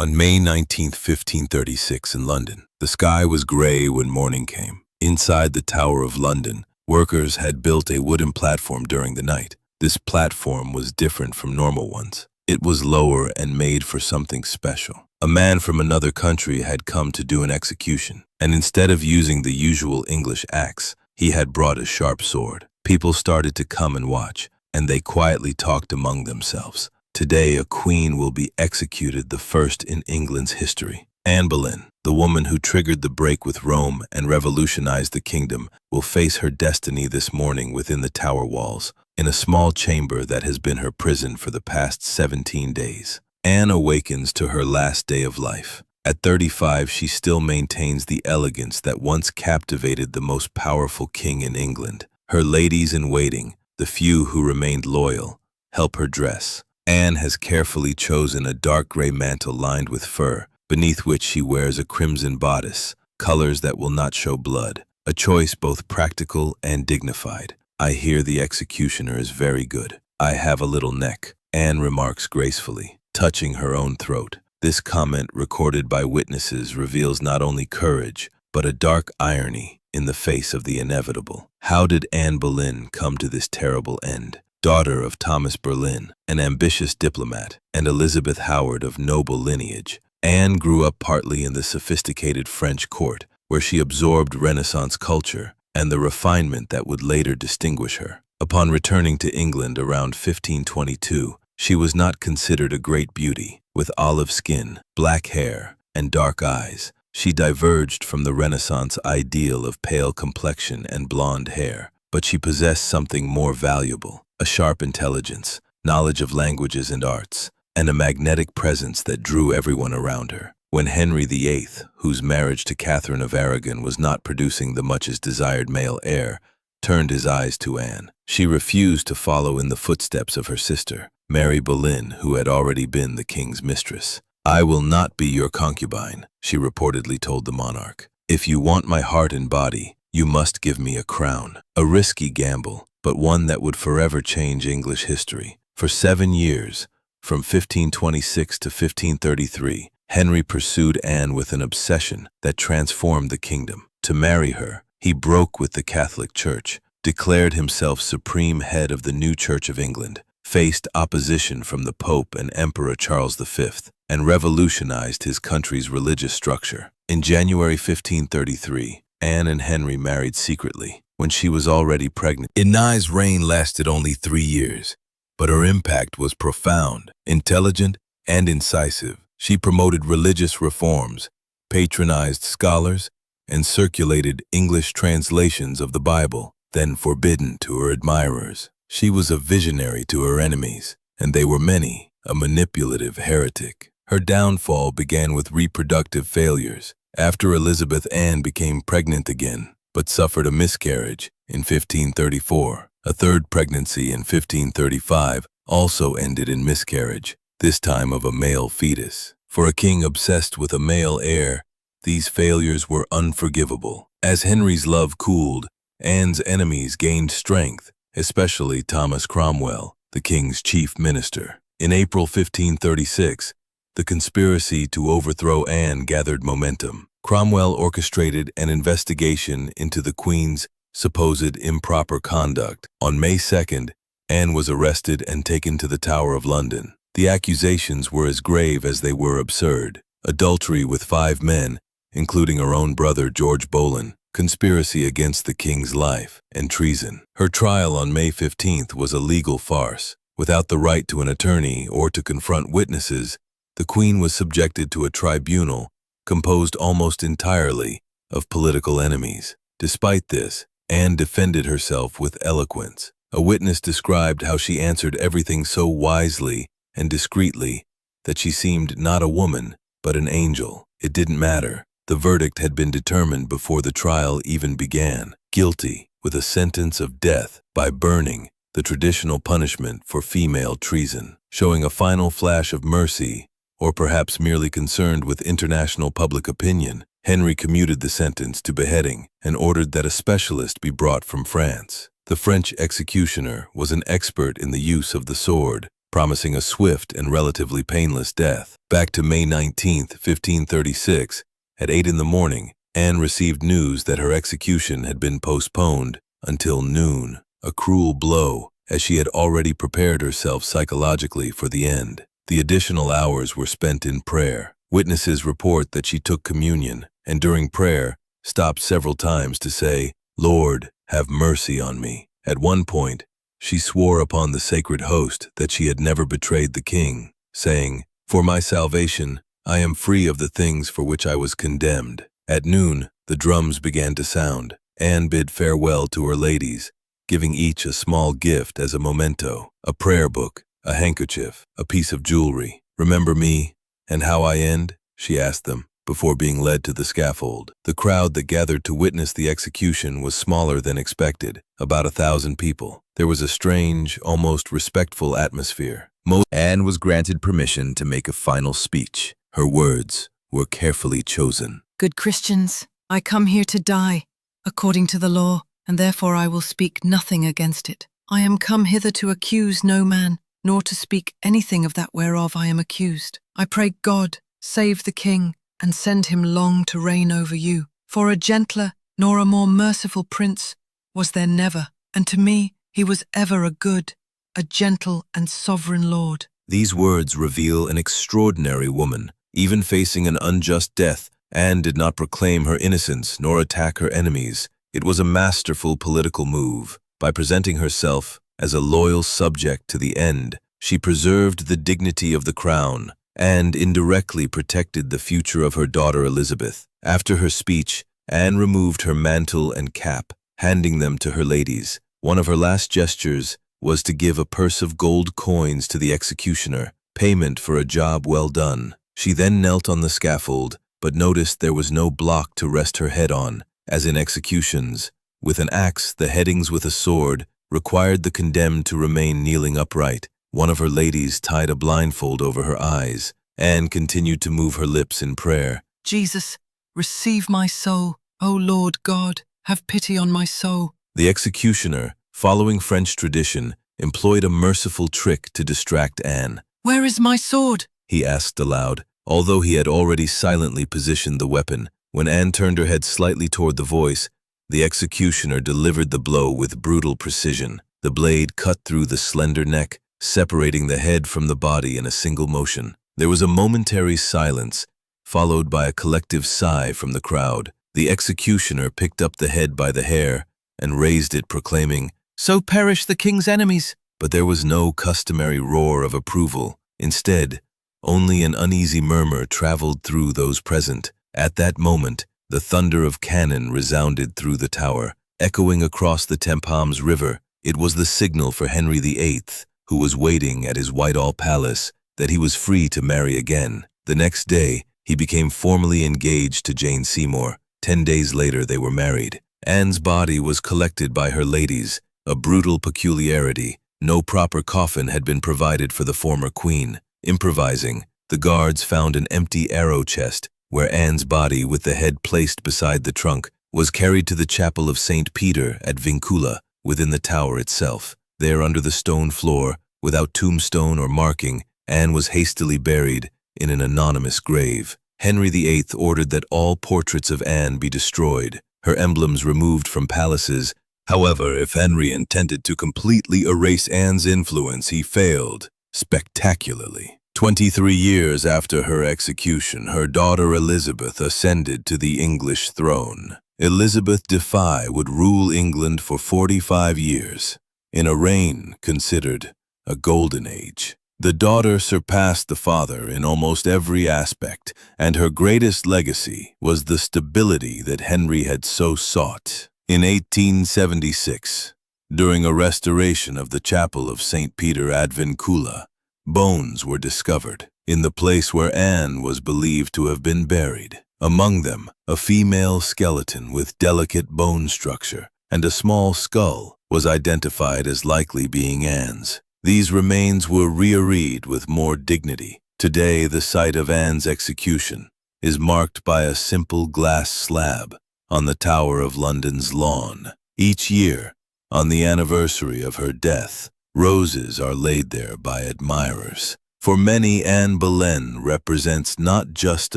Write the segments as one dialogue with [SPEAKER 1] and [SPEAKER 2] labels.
[SPEAKER 1] On May 19, 1536 in London, the sky was gray when morning came. Inside the Tower of London, workers had built a wooden platform during the night. This platform was different from normal ones. It was lower and made for something special. A man from another country had come to do an execution, and instead of using the usual English axe, he had brought a sharp sword. People started to come and watch, and they quietly talked among themselves. Today, a queen will be executed, the first in England's history. Anne Boleyn, the woman who triggered the break with Rome and revolutionized the kingdom, will face her destiny this morning within the Tower walls, in a small chamber that has been her prison for the past 17 days. Anne awakens to her last day of life. At 35, she still maintains the elegance that once captivated the most powerful king in England. Her ladies-in-waiting, the few who remained loyal, help her dress. Anne has carefully chosen a dark gray mantle lined with fur, beneath which she wears a crimson bodice, colors that will not show blood, a choice both practical and dignified. "I hear the executioner is very good. I have a little neck," Anne remarks gracefully, touching her own throat. This comment, recorded by witnesses, reveals not only courage, but a dark irony in the face of the inevitable. How did Anne Boleyn come to this terrible end? Daughter of Thomas Boleyn, an ambitious diplomat, and Elizabeth Howard of noble lineage, Anne grew up partly in the sophisticated French court, where she absorbed Renaissance culture and the refinement that would later distinguish her. Upon returning to England around 1522, she was not considered a great beauty. With olive skin, black hair, and dark eyes, she diverged from the Renaissance ideal of pale complexion and blonde hair. But she possessed something more valuable: a sharp intelligence, knowledge of languages and arts, and a magnetic presence that drew everyone around her. When Henry VIII, whose marriage to Catherine of Aragon was not producing the much-desired male heir, turned his eyes to Anne, she refused to follow in the footsteps of her sister, Mary Boleyn, who had already been the king's mistress. "I will not be your concubine," she reportedly told the monarch. "If you want my heart and body, you must give me a crown." A risky gamble, but one that would forever change English history. For 7 years, from 1526 to 1533, Henry pursued Anne with an obsession that transformed the kingdom. To marry her, he broke with the Catholic Church, declared himself supreme head of the new Church of England, faced opposition from the Pope and Emperor Charles V, and revolutionized his country's religious structure. In January 1533, Anne and Henry married secretly, when she was already pregnant. Anne's reign lasted only 3 years, but her impact was profound, intelligent, and incisive. She promoted religious reforms, patronized scholars, and circulated English translations of the Bible, then forbidden to her admirers. She was a visionary to her enemies, and they were many, a manipulative heretic. Her downfall began with reproductive failures. After Elizabeth, Anne became pregnant again, but suffered a miscarriage in 1534. A third pregnancy in 1535 also ended in miscarriage, this time of a male fetus. For a king obsessed with a male heir, these failures were unforgivable. As Henry's love cooled, Anne's enemies gained strength, especially Thomas Cromwell, the king's chief minister. In April 1536, the conspiracy to overthrow Anne gathered momentum. Cromwell orchestrated an investigation into the Queen's supposed improper conduct. On May 2nd, Anne was arrested and taken to the Tower of London. The accusations were as grave as they were absurd: adultery with 5 men, including her own brother George Boleyn, conspiracy against the king's life, and treason. Her trial on May 15th was a legal farce. Without the right to an attorney or to confront witnesses, the Queen was subjected to a tribunal composed almost entirely of political enemies. Despite this, Anne defended herself with eloquence. A witness described how she answered everything so wisely and discreetly that she seemed not a woman, but an angel. It didn't matter. The verdict had been determined before the trial even began: guilty, with a sentence of death by burning, the traditional punishment for female treason. Showing a final flash of mercy, or perhaps merely concerned with international public opinion, Henry commuted the sentence to beheading and ordered that a specialist be brought from France. The French executioner was an expert in the use of the sword, promising a swift and relatively painless death. Back to May 19th, 1536, at 8 in the morning, Anne received news that her execution had been postponed until noon, a cruel blow, as she had already prepared herself psychologically for the end. The additional hours were spent in prayer. Witnesses report that she took communion, and during prayer, stopped several times to say, "Lord, have mercy on me." At one point, she swore upon the sacred host that she had never betrayed the king, saying, "For my salvation, I am free of the things for which I was condemned." At noon, the drums began to sound. Anne bid farewell to her ladies, giving each a small gift as a memento, a prayer book, a handkerchief, a piece of jewelry. "Remember me and how I end?" she asked them, before being led to the scaffold. The crowd that gathered to witness the execution was smaller than expected, about 1,000 people. There was a strange, almost respectful atmosphere. Anne was granted permission to make a final speech. Her words were carefully chosen.
[SPEAKER 2] "Good Christians, I come here to die, according to the law, and therefore I will speak nothing against it. I am come hither to accuse no man, nor to speak anything of that whereof I am accused. I pray God, save the king, and send him long to reign over you. For a gentler nor a more merciful prince was there never, and to me he was ever a good, a gentle and sovereign lord."
[SPEAKER 1] These words reveal an extraordinary woman. Even facing an unjust death, Anne did not proclaim her innocence nor attack her enemies. It was a masterful political move. By presenting herself as a loyal subject to the end, she preserved the dignity of the crown and indirectly protected the future of her daughter Elizabeth. After her speech, Anne removed her mantle and cap, handing them to her ladies. One of her last gestures was to give a purse of gold coins to the executioner, payment for a job well done. She then knelt on the scaffold, but noticed there was no block to rest her head on, as in executions. With an axe, the headings with a sword required the condemned to remain kneeling upright. One of her ladies tied a blindfold over her eyes. Anne continued to move her lips in prayer.
[SPEAKER 2] "Jesus, receive my soul. O Lord God, have pity on my soul."
[SPEAKER 1] The executioner, following French tradition, employed a merciful trick to distract Anne.
[SPEAKER 2] "Where is my sword?"
[SPEAKER 1] he asked aloud, although he had already silently positioned the weapon. When Anne turned her head slightly toward the voice, the executioner delivered the blow with brutal precision. The blade cut through the slender neck, separating the head from the body in a single motion. There was a momentary silence, followed by a collective sigh from the crowd. The executioner picked up the head by the hair and raised it, proclaiming, "So perish the king's enemies." But there was no customary roar of approval. Instead, only an uneasy murmur traveled through those present. At that moment, the thunder of cannon resounded through the tower, echoing across the Thames River. It was the signal for Henry VIII, who was waiting at his Whitehall palace, that he was free to marry again. The next day, he became formally engaged to Jane Seymour. 10 days later, they were married. Anne's body was collected by her ladies, a brutal peculiarity. No proper coffin had been provided for the former queen. Improvising, the guards found an empty arrow chest, where Anne's body, with the head placed beside the trunk, was carried to the chapel of St. Peter at Vincula, within the tower itself. There, under the stone floor, without tombstone or marking, Anne was hastily buried in an anonymous grave. Henry VIII ordered that all portraits of Anne be destroyed, her emblems removed from palaces. However, if Henry intended to completely erase Anne's influence, he failed spectacularly. 23 years after her execution, her daughter Elizabeth ascended to the English throne. Elizabeth Defy would rule England for 45 years, in a reign considered a golden age. The daughter surpassed the father in almost every aspect, and her greatest legacy was the stability that Henry had so sought. In 1876, during a restoration of the chapel of St. Peter ad Vincula, bones were discovered in the place where Anne was believed to have been buried. Among them, a female skeleton with delicate bone structure and a small skull was identified as likely being Anne's. These remains were rearrayed with more dignity. Today, the site of Anne's execution is marked by a simple glass slab on the Tower of London's lawn. Each year, on the anniversary of her death, Roses are laid there by admirers. For many, Anne Boleyn represents not just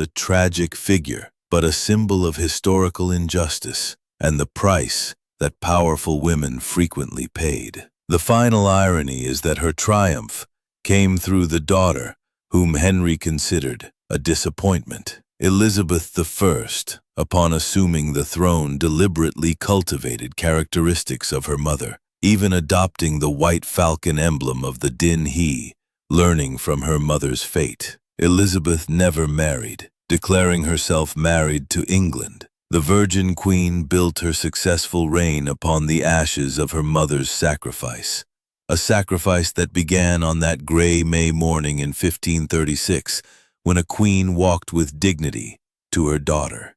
[SPEAKER 1] a tragic figure, but a symbol of historical injustice and the price that powerful women frequently paid. The final irony is that her triumph came through the daughter whom Henry considered a disappointment. Elizabeth I, upon assuming the throne, deliberately cultivated characteristics of her mother, even adopting the white falcon emblem of the Din He, learning from her mother's fate. Elizabeth never married, declaring herself married to England. The Virgin Queen built her successful reign upon the ashes of her mother's sacrifice, a sacrifice that began on that gray May morning in 1536, when a queen walked with dignity to her daughter.